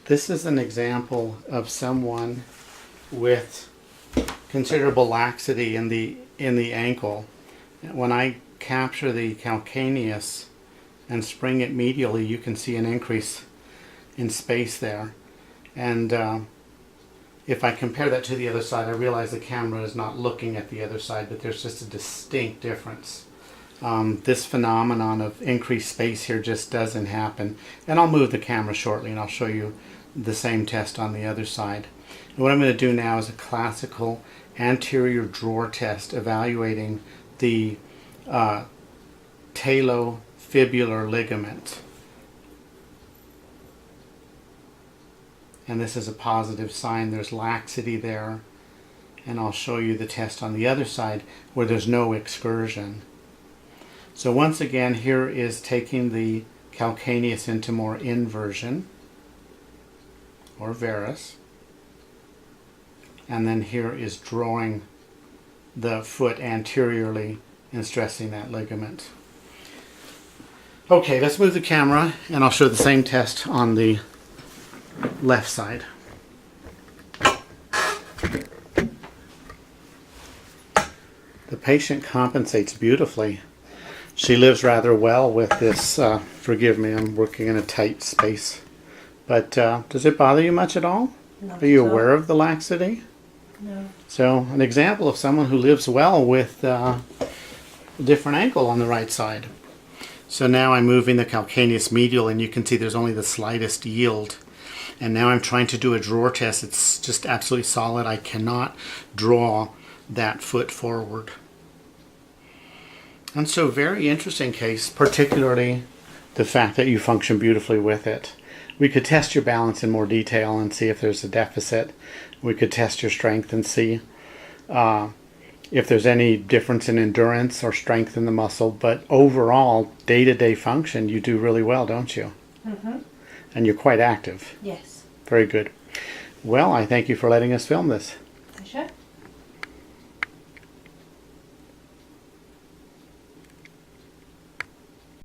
This is an example of someone with considerable laxity in the ankle. When I capture the calcaneus and spring it medially, you can see an increase in space there. And if I compare that to the other side, I realize the camera is not looking at the other side, but there's just a distinct difference. This phenomenon of increased space here just doesn't happen. And I'll move the camera shortly and I'll show you the same test on the other side. And what I'm going to do now is a classical anterior drawer test evaluating the talofibular ligament. And this is a positive sign. There's laxity there. And I'll show you the test on the other side where there's no excursion. So once again, here is taking the calcaneus into more inversion or varus. And then here is drawing the foot anteriorly and stressing that ligament. Okay, let's move the camera and I'll show the same test on the left side. The patient compensates beautifully. She lives rather well with this, forgive me, I'm working in a tight space. But does it bother you much at all? Not Are you at all. aware of the laxity? No. So an example of someone who lives well with a different ankle on the right side. So now I'm moving the calcaneus medial and you can see there's only the slightest yield. And now I'm trying to do a drawer test. It's just absolutely solid. I cannot draw that foot forward. And so very interesting case, particularly the fact that you function beautifully with it. We could test your balance in more detail and see if there's a deficit. We could test your strength and see if there's any difference in endurance or strength in the muscle. But overall, day-to-day function, you do really well, don't you? Mm-hmm. And you're quite active. Yes. Very good. Well, I thank you for letting us film this.